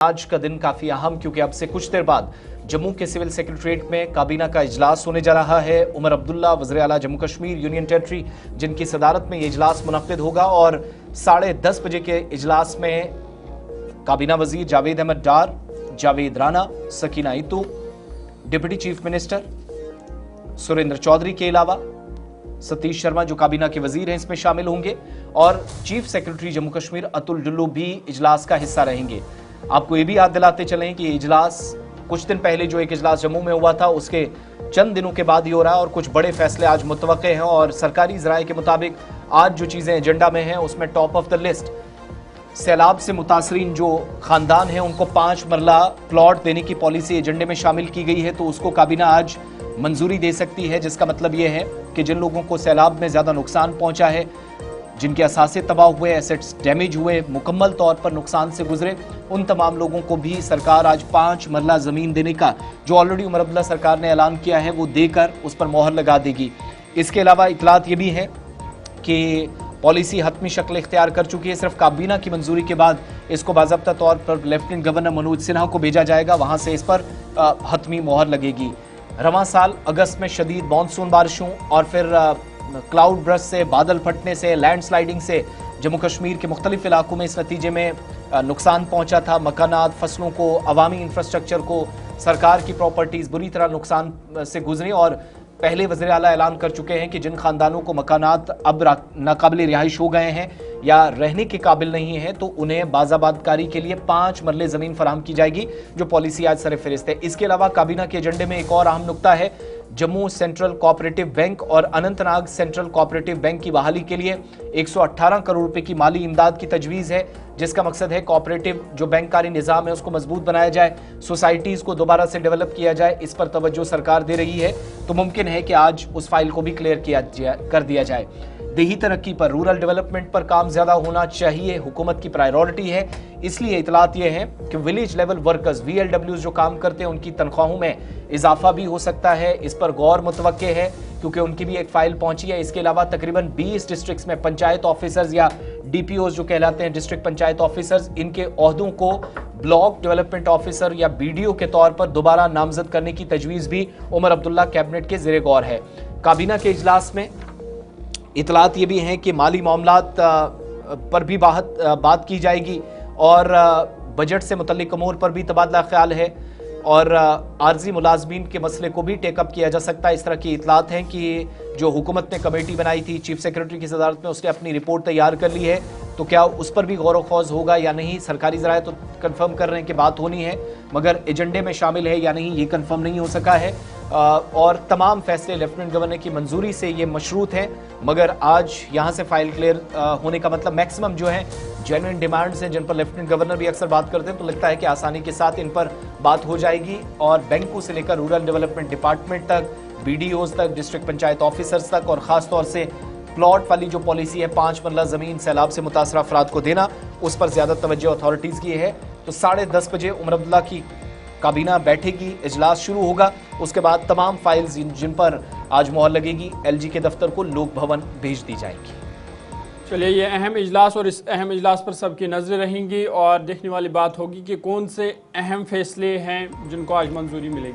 आज का दिन काफी अहम, क्योंकि अब से कुछ देर बाद जम्मू के सिविल सेक्रेटरीट में काबीना का इजलास होने जा रहा है। उमर अब्दुल्ला वज़ीर आला जम्मू कश्मीर यूनियन टेरिटरी, जिनकी सदारत में ये इजलास मुनक्किद होगा और 10:30 बजे के इजलास में काबीना वजीर Javed Ahmed Dar, Javed Rana, Sakina Itoo, deputy chief minister Surinder Choudhary के अलावा सतीश शर्मा जो काबीना के वजीर हैं इसमें शामिल होंगे और चीफ सेक्रेटरी जम्मू कश्मीर अतुल डुल्लू भी इजलास का हिस्सा रहेंगे। आपको ये भी याद दिलाते चलें कि इजलास कुछ दिन पहले जो एक इजलास जम्मू में हुआ था उसके चंद दिनों के बाद ही हो रहा है और कुछ बड़े फैसले आज मुतवक्के हैं और सरकारी ज़राए के मुताबिक आज जो चीज़ें एजेंडा में हैं उसमें टॉप ऑफ द लिस्ट सैलाब से मुतासरीन जो खानदान हैं उनको 5 मरला प्लॉट देने की पॉलिसी एजेंडे में शामिल की गई है, तो उसको काबीना आज मंजूरी दे सकती है, जिसका मतलब ये है कि जिन लोगों को सैलाब में ज़्यादा नुकसान पहुंचा है, जिनके असासे तबाह हुए, एसेट्स डैमेज हुए, मुकम्मल तौर पर नुकसान से गुजरे, उन तमाम लोगों को भी सरकार आज 5 मरला ज़मीन देने का जो ऑलरेडी उमर अब्दुल्ला सरकार ने ऐलान किया है वो देकर उस पर मोहर लगा देगी। इसके अलावा इतलात ये भी है कि पॉलिसी हतमी शक्ल इख्तियार कर चुकी है। सिर्फ काबीना की मंजूरी के बाद इसको बाज़ाब्ता तौर पर लेफ्टिनेंट गवर्नर मनोज सिन्हा को भेजा जाएगा, वहाँ से इस पर हतमी मोहर लगेगी। रवां साल अगस्त में शदीद मानसून बारिशों और फिर क्लाउड ब्रस्ट से, बादल फटने से, लैंडस्लाइडिंग से जम्मू कश्मीर के मुख्तलिफ इलाकों में इस नतीजे में नुकसान पहुंचा था। मकानात, फसलों को, अवामी इंफ्रास्ट्रक्चर को, सरकार की प्रॉपर्टीज़ बुरी तरह नुकसान से गुजरी और पहले वज़ीर आला ऐलान कर चुके हैं कि जिन खानदानों को मकानात अब नाकाबिल रिहाइश हो गए हैं या रहने के काबिल नहीं है तो उन्हें बाज़ाबादकारी के लिए 5 मरले ज़मीन फराहम की जाएगी, जो पॉलिसी आज सरफ़हरिस्त है। इसके अलावा काबीना के एजेंडे में एक और अहम नुकता है, जम्मू सेंट्रल कोऑपरेटिव बैंक और अनंतनाग सेंट्रल कोऑपरेटिव बैंक की बहाली के लिए 118 करोड़ रुपए की माली इमदाद की तजवीज़ है, जिसका मकसद है कोऑपरेटिव जो बैंकारी निज़ाम है उसको मजबूत बनाया जाए, सोसाइटीज़ को दोबारा से डेवलप किया जाए। इस पर तवज्जो सरकार दे रही है, तो मुमकिन है कि आज उस फाइल को भी क्लियर कर दिया जाए। देही तरक्की पर, रूरल डेवलपमेंट पर काम ज़्यादा होना चाहिए, हुकूमत की प्रायोरिटी है। इसलिए इतलात ये है कि विलेज लेवल वर्कर्स VLWs जो काम करते हैं उनकी तनख्वाहों में इजाफा भी हो सकता है, इस पर गौर मुतवक्के है क्योंकि उनकी भी एक फाइल पहुंची है। इसके अलावा तकरीबन 20 डिस्ट्रिक्ट्स में पंचायत ऑफिसर्स या DPOs जो कहलाते हैं, डिस्ट्रिक्ट पंचायत ऑफिसर्स, इनके ओहदों को ब्लॉक डेवलपमेंट ऑफिसर या BDO के तौर पर दोबारा नामजद करने की तजवीज़ भी उमर अब्दुल्ला कैबिनेट के ज़ेरे गौर है। काबीना के इजलास में इतलात ये भी हैं कि माली मामलात पर भी बात की जाएगी और बजट से मुतल्लिक अमूर पर भी तबादला ख्याल है और आर्जी मुलाजमीन के मसले को भी टेकअप किया जा सकता है। इस तरह की इतलात हैं कि जो हुकूमत ने कमेटी बनाई थी चीफ सेक्रेटरी की सदारत में, उसने अपनी रिपोर्ट तैयार कर ली है, तो क्या उस पर भी गौर व खौज होगा या नहीं, सरकारी ज़राए तो कंफर्म कर रहे हैं कि बात होनी है, मगर एजेंडे में शामिल है या नहीं ये कंफर्म नहीं हो सका है। और तमाम फैसले लेफ्टिनेंट गवर्नर की मंजूरी से ये मशरूत हैं, मगर आज यहाँ से फाइल क्लियर होने का मतलब मैक्सिमम जो है जेन्युइन डिमांड्स हैं जिन पर लेफ्टिनेंट गवर्नर भी अक्सर बात करते हैं, तो लगता है कि आसानी के साथ इन पर बात हो जाएगी और बैंकों से लेकर रूरल डेवलपमेंट डिपार्टमेंट तक, BDOs तक, डिस्ट्रिक्ट पंचायत ऑफिसर्स तक और ख़ास तौर से प्लॉट वाली जो पॉलिसी है 5 मरला ज़मीन सैलाब से मुतासर अफराद को देना, उस पर ज़्यादा तवज्जो अथॉरिटीज़ की है। तो 10:30 बजे उमर अब्दुल्ला की काबीना बैठेगी, इजलास शुरू होगा, उसके बाद तमाम फाइल्स जिन पर आज मोहर लगेगी LG के दफ्तर को लोक भवन भेज दी जाएगी। चलिए, ये अहम इजलास और इस अहम इजलास पर सबकी नज़रें रहेंगी और देखने वाली बात होगी कि कौन से अहम फैसले हैं जिनको आज मंजूरी मिलेगी।